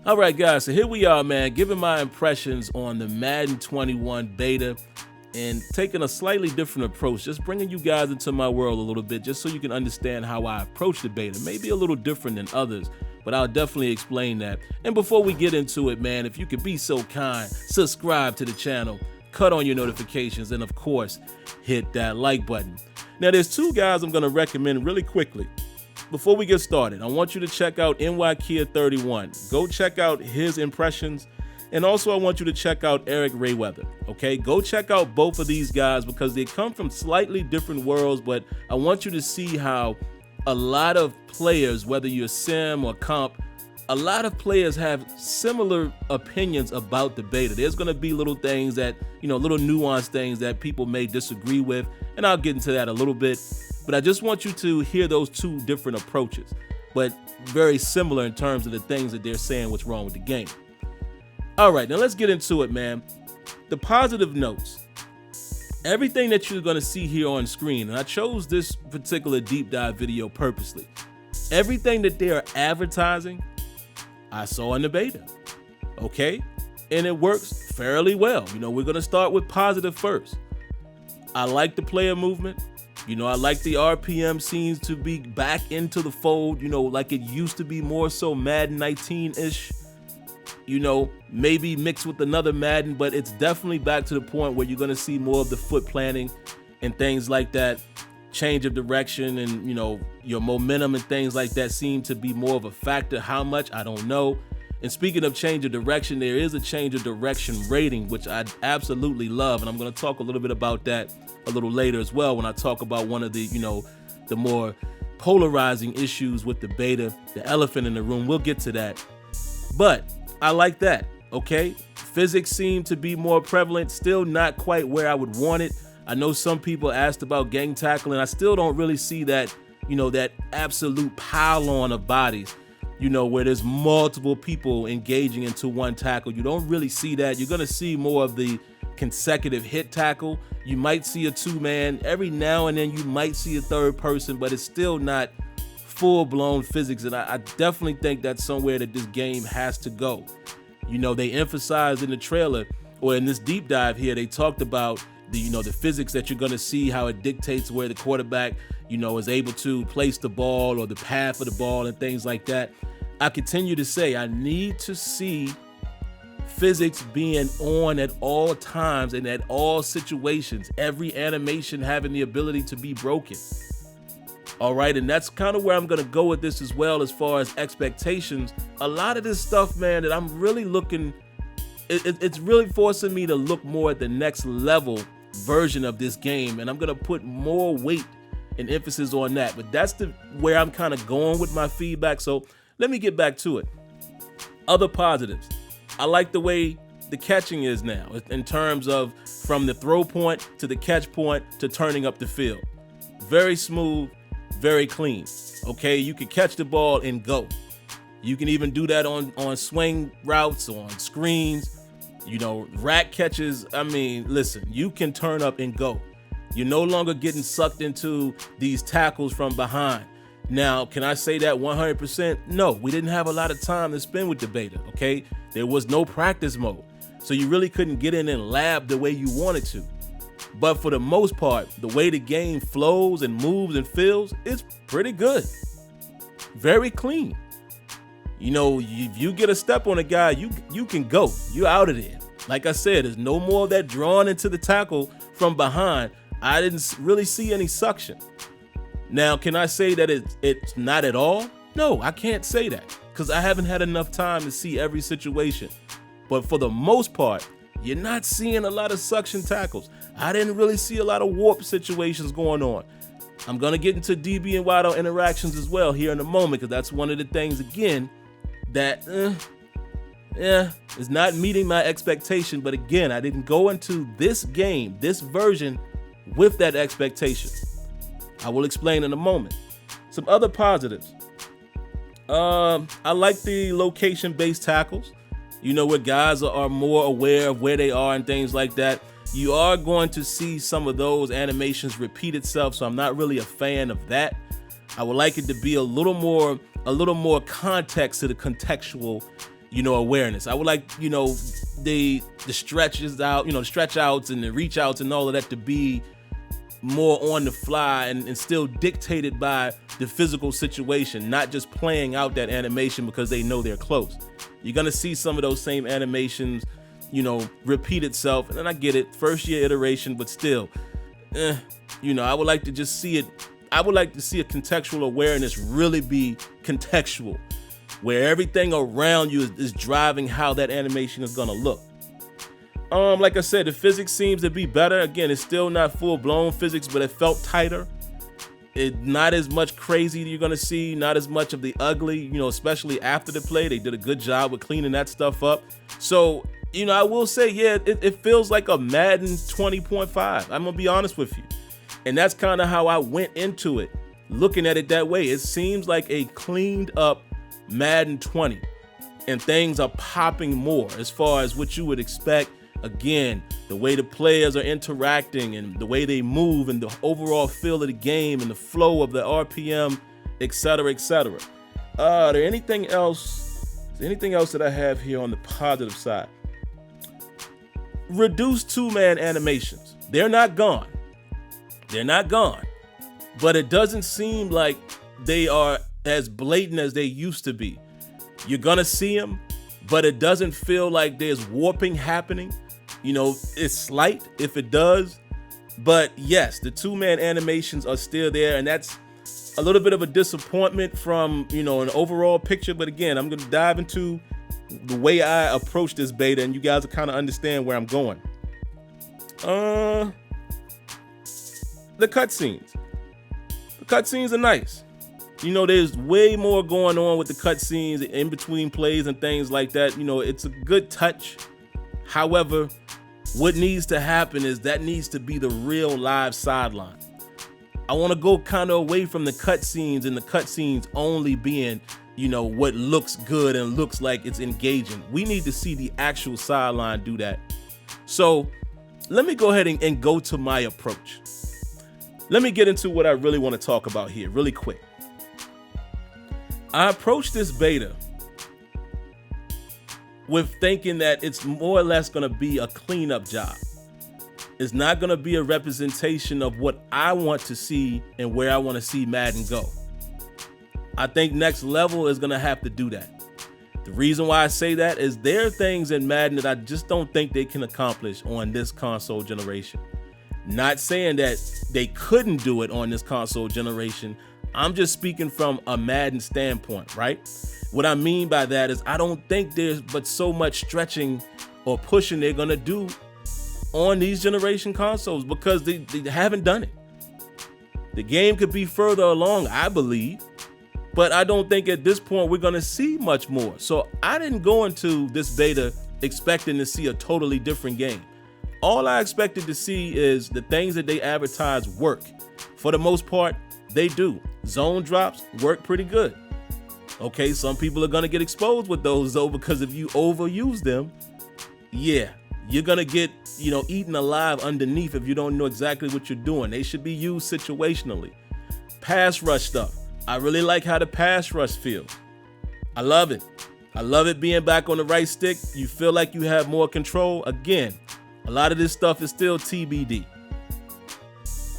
All right, guys, so here we are, man, giving my impressions on the Madden 21 beta and taking a slightly different approach, just bringing you guys into my world a little bit, just so you can understand how I approach the beta. Maybe a little different than others, but I'll definitely explain that. And before we get into it, man, if you could be so kind, subscribe to the channel, cut on your notifications, and of course, hit that like button. Now, there's two guys I'm gonna recommend really quickly. Before we get started, I want you to check out NYKid31. Go check out his impressions. And also I want you to check out Eric Rayweather, okay? Go check out both of these guys because they come from slightly different worlds, but I want you to see how a lot of players, whether you're sim or comp, a lot of players have similar opinions about the beta. There's gonna be little things that, little nuanced things that people may disagree with, and I'll get into that a little bit. But I just want you to hear those two different approaches, but very similar in terms of the things that they're saying what's wrong with the game. All right, now let's get into it, man. The positive notes. Everything that you're gonna see here on screen, and I chose this particular deep dive video purposely. Everything that they are advertising, I saw in the beta, okay? And it works fairly well. We're gonna start with positive first. I like the player movement. I like the RPM seems to be back into the fold, like it used to be, more so Madden 19-ish, maybe mixed with another Madden, but it's definitely back to the point where you're going to see more of the foot planting and things like that, change of direction, and, your momentum and things like that seem to be more of a factor. How much, I don't know. And speaking of change of direction, there is a change of direction rating, which I absolutely love, and I'm going to talk a little bit about that a little later as well when I talk about one of the, the more polarizing issues with the beta, the elephant in the room. We'll get to that. But I like that, okay? Physics seem to be more prevalent, still not quite where I would want it. I know some people asked about gang tackling. I still don't really see that, that absolute pile-on of bodies, where there's multiple people engaging into one tackle. You don't really see that. You're gonna see more of the consecutive hit tackle. You might see a two-man. Every now and then you might see a third person, but it's still not full-blown physics, and I definitely think that's somewhere that this game has to go. They emphasized in the trailer, or in this deep dive here, they talked about the physics that you're gonna see, how it dictates where the quarterback, is able to place the ball or the path of the ball and things like that. I continue to say I need to see physics being on at all times and at all situations, every animation having the ability to be broken. All right, and that's kind of where I'm gonna go with this as well, as far as expectations. A lot of this stuff, man, that I'm really looking, it's really forcing me to look more at the next level version of this game, and I'm gonna put more weight and emphasis on that. But that's where I'm kind of going with my feedback. So let me get back to it. Other positives. I like the way the catching is now in terms of from the throw point to the catch point to turning up the field. Very smooth, very clean. Okay, you can catch the ball and go. You can even do that on swing routes, on screens, rack catches. I mean, listen, you can turn up and go. You're no longer getting sucked into these tackles from behind. Now, can I say that 100%? No, we didn't have a lot of time to spend with the beta, okay? There was no practice mode, so you really couldn't get in and lab the way you wanted to. But for the most part, the way the game flows and moves and feels, it's pretty good. Very clean. If you get a step on a guy, you can go. You're out of there. Like I said, there's no more of that drawn into the tackle from behind. I didn't really see any suction. Now, can I say that it's not at all? No, I can't say that because I haven't had enough time to see every situation. But for the most part, you're not seeing a lot of suction tackles. I didn't really see a lot of warp situations going on. I'm going to get into DB and wideout interactions as well here in a moment, because that's one of the things, again, that is not meeting my expectation. But again, I didn't go into this game, this version, with that expectation. I will explain in a moment. Some other positives. I like the location-based tackles. Where guys are more aware of where they are and things like that. You are going to see some of those animations repeat itself, so I'm not really a fan of that. I would like it to be a little more context to the contextual, awareness. I would like, the stretches out, the stretch outs and the reach outs and all of that to be more on the fly and still dictated by the physical situation, not just playing out that animation because they know they're close. You're going to see some of those same animations, repeat itself. And then I get it, first year iteration, but still, I would like to just see it. I would like to see a contextual awareness really be contextual, where everything around you is driving how that animation is going to look. Like I said, the physics seems to be better. Again, it's still not full-blown physics, but it felt tighter. It not as much crazy you're gonna see, not as much of the ugly, especially after the play. They did a good job with cleaning that stuff up. So, I will say, yeah, it feels like a Madden 20.5. I'm gonna be honest with you. And that's kind of how I went into it, looking at it that way. It seems like a cleaned up Madden 20, and things are popping more as far as what you would expect. Again, the way the players are interacting and the way they move and the overall feel of the game and the flow of the RPM, etc., etc. Is there anything else that I have here on the positive side? Reduced two-man animations. They're not gone. But it doesn't seem like they are as blatant as they used to be. You're gonna see them, but it doesn't feel like there's warping happening. It's slight if it does, but yes, the two-man animations are still there, and that's a little bit of a disappointment from, an overall picture. But again, I'm gonna dive into the way I approach this beta, and you guys will kind of understand where I'm going. The cutscenes. The cutscenes are nice. There's way more going on with the cutscenes in between plays and things like that. It's a good touch. However, what needs to happen is that needs to be the real live sideline. I want to go kind of away from the cutscenes and the cutscenes only being, what looks good and looks like it's engaging. We need to see the actual sideline do that. So let me go ahead and go to my approach. Let me get into what I really want to talk about here really quick. I approached this beta with thinking that it's more or less going to be a cleanup job. It's not going to be a representation of what I want to see and where I want to see Madden go. I think Next Level is going to have to do that. The reason why I say that is there are things in Madden that I just don't think they can accomplish on this console generation. Not saying that they couldn't do it on this console generation. I'm just speaking from a Madden standpoint, right? What I mean by that is I don't think there's but so much stretching or pushing they're gonna do on these generation consoles because they haven't done it. The game could be further along, I believe, but I don't think at this point we're gonna see much more. So I didn't go into this beta expecting to see a totally different game. All I expected to see is the things that they advertise work. For the most part, they do. Zone drops work pretty good. Okay, some people are gonna get exposed with those though, because if you overuse them, yeah, you're gonna get, eaten alive underneath if you don't know exactly what you're doing. They should be used situationally. Pass rush stuff. I really like how the pass rush feels. I love it. I love it being back on the right stick. You feel like you have more control. Again, a lot of this stuff is still TBD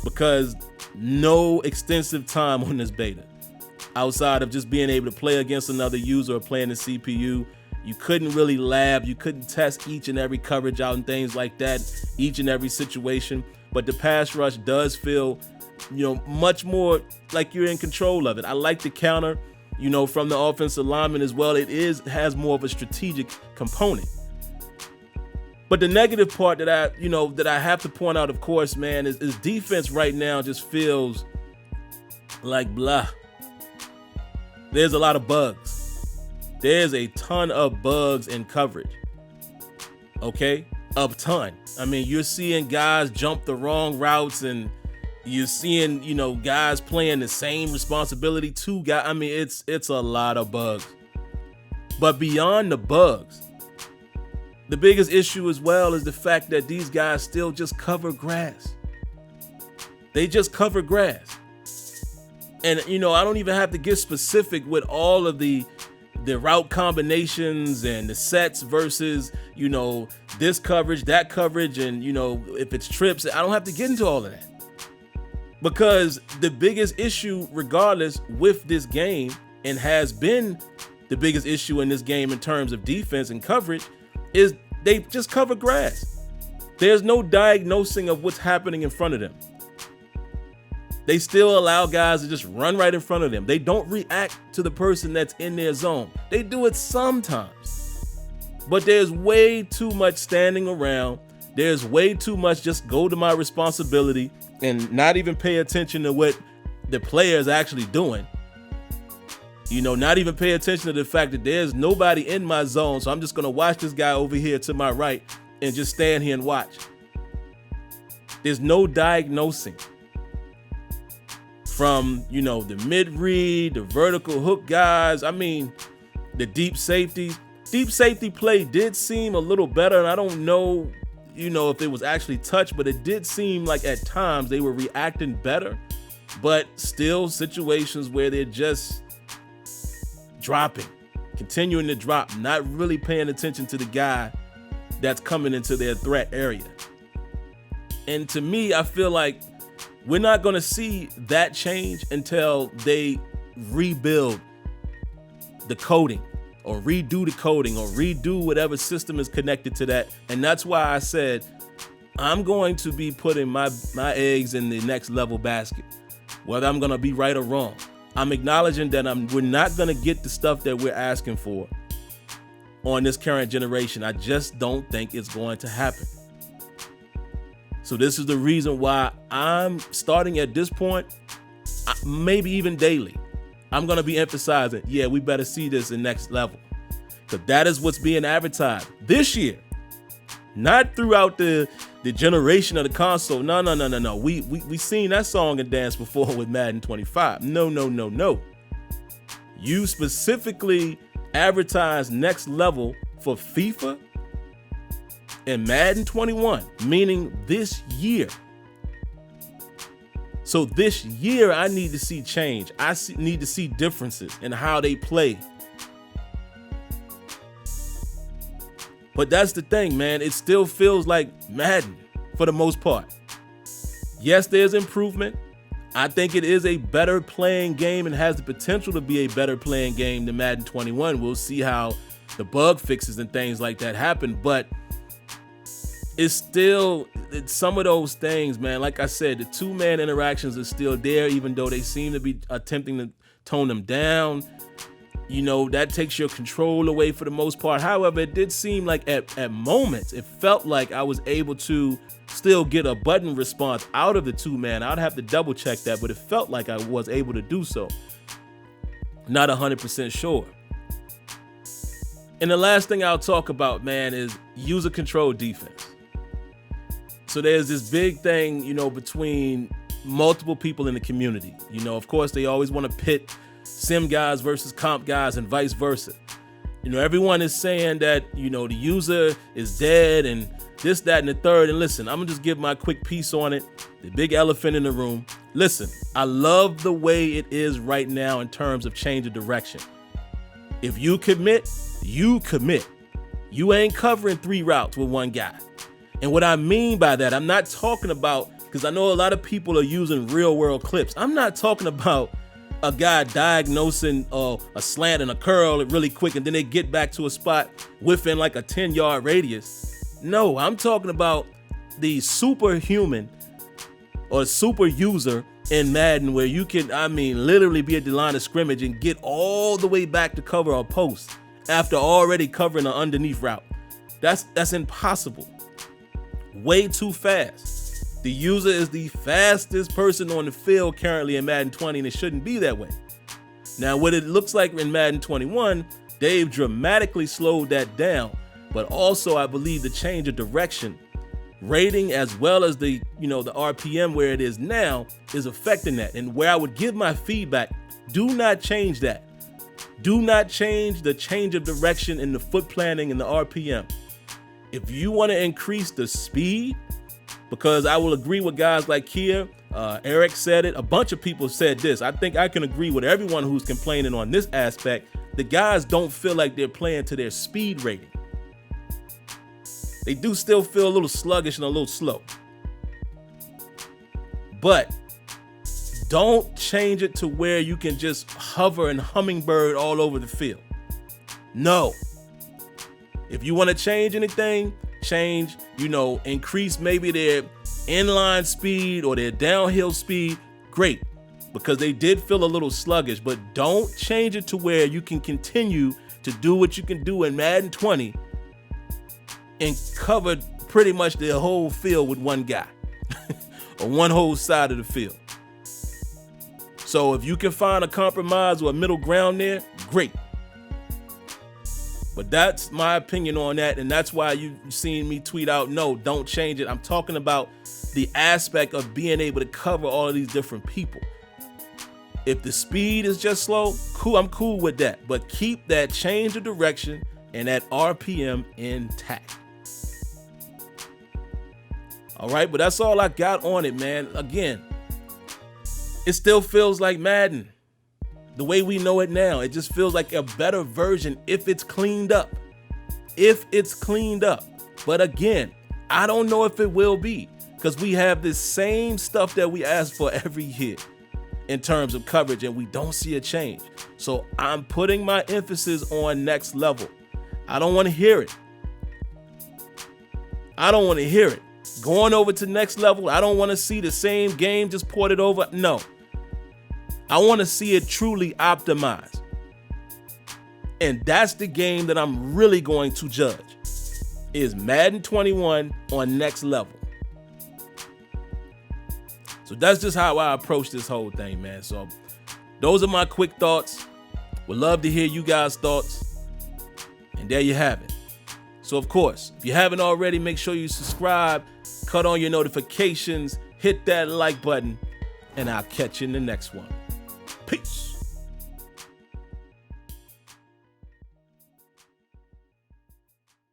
because no extensive time on this beta outside of just being able to play against another user or playing the CPU. You couldn't really lab, you couldn't test each and every coverage out and things like that, each and every situation. But the pass rush does feel, much more like you're in control of it. I like the counter, from the offensive lineman as well. It has more of a strategic component. But the negative part that I have to point out, of course, man, is defense right now just feels like blah. There's a lot of bugs. There's a ton of bugs in coverage. Okay? A ton. I mean, you're seeing guys jump the wrong routes and you're seeing, guys playing the same responsibility to guys. I mean, it's a lot of bugs. But beyond the bugs, the biggest issue as well is the fact that these guys still just cover grass. They just cover grass. And, I don't even have to get specific with all of the the route combinations and the sets versus, this coverage, that coverage, and, if it's trips. I don't have to get into all of that. Because the biggest issue, regardless, with this game, and has been the biggest issue in this game in terms of defense and coverage, is they just cover grass. There's no diagnosing of what's happening in front of them. They still allow guys to just run right in front of them. They don't react to the person that's in their zone. They do it sometimes, but there's way too much standing around. There's way too much just go to my responsibility and not even pay attention to what the player is actually doing. Not even pay attention to the fact that there's nobody in my zone, so I'm just going to watch this guy over here to my right and just stand here and watch. There's no diagnosing from, the mid-read, the vertical hook guys. I mean, the deep safety. Deep safety play did seem a little better, and I don't know, if it was actually touched, but it did seem like at times they were reacting better, but still situations where they're just dropping, continuing to drop, not really paying attention to the guy that's coming into their threat area. And to me, I feel like we're not going to see that change until they rebuild the coding or redo the coding or redo whatever system is connected to that. And that's why I said I'm going to be putting my eggs in the next level basket, whether I'm going to be right or wrong. I'm acknowledging that we're not going to get the stuff that we're asking for on this current generation. I just don't think it's going to happen. So this is the reason why I'm starting at this point, maybe even daily, I'm going to be emphasizing, we better see this in next level. Because that is what's being advertised this year. Not throughout the generation of the console. No. We seen that song and dance before with Madden 25. No. You specifically advertise next level for FIFA and Madden 21, meaning this year. So this year, I need to see change. Need to see differences in how they play. But that's the thing, man. It still feels like Madden for the most part. Yes, there's improvement. I think it is a better playing game and has the potential to be a better playing game than Madden 21. We'll see how the bug fixes and things like that happen. But it's some of those things, man. Like I said, the two-man interactions are still there, even though they seem to be attempting to tone them down. That takes your control away for the most part. However, it did seem like at moments, it felt like I was able to still get a button response out of the two-man. I'd have to double check that, but it felt like I was able to do so. Not 100% sure. And the last thing I'll talk about, man, is user control defense. So there's this big thing, between multiple people in the community. Of course, they always want to pit sim guys versus comp guys and vice versa. Everyone is saying that, the user is dead and this, that, and the third. And listen, I'm gonna just give my quick piece on it. The big elephant in the room. Listen, I love the way it is right now in terms of change of direction. If you commit, you commit. You ain't covering 3 routes with one guy. And what I mean by that, I'm not talking about, because I know a lot of people are using real world clips. I'm not talking about a guy diagnosing a slant and a curl really quick and then they get back to a spot within like a 10-yard radius. No, I'm talking about the superhuman or super user in Madden where you can, literally be at the line of scrimmage and get all the way back to cover a post after already covering an underneath route. That's impossible. Way too fast. The user is the fastest person on the field currently in Madden 20, and it shouldn't be that way. Now, what it looks like in Madden 21, they've dramatically slowed that down, but also I believe the change of direction, rating as well as the RPM where it is now is affecting that. And where I would give my feedback, do not change that. Do not change the change of direction in the foot planning and the RPM. If you want to increase the speed, because I will agree with guys like Kia, Eric said it, a bunch of people said this. I think I can agree with everyone who's complaining on this aspect. the guys don't feel like they're playing to their speed rating. They do still feel a little sluggish and a little slow. But don't change it to where you can just hover and hummingbird all over the field. No. If you want to change anything, increase maybe their inline speed or their downhill speed, great. Because they did feel a little sluggish, but don't change it to where you can continue to do what you can do in Madden 20 and cover pretty much the whole field with one guy or one whole side of the field. So if you can find a compromise or a middle ground there, great. But that's my opinion on that, and that's why you've seen me tweet out, no, don't change it. I'm talking about the aspect of being able to cover all of these different people. If the speed is just slow, cool, I'm cool with that. But keep that change of direction and that RPM intact. All right, but that's all I got on it, man. Again, it still feels like Madden. The way we know it now, it just feels like a better version if it's cleaned up. If it's cleaned up. But again, I don't know if it will be, because we have this same stuff that we ask for every year in terms of coverage, and we don't see a change. So I'm putting my emphasis on next level. I don't want to hear it. I don't want to hear it. Going over to next level, I don't want to see the same game just ported over. No. I want to see it truly optimized. And that's the game that I'm really going to judge, is Madden 21 on next level. So that's just how I approach this whole thing, man. So those are my quick thoughts. Would love to hear you guys' thoughts. And there you have it. So of course, if you haven't already, make sure you subscribe, cut on your notifications, hit that like button, and I'll catch you in the next one. Peace.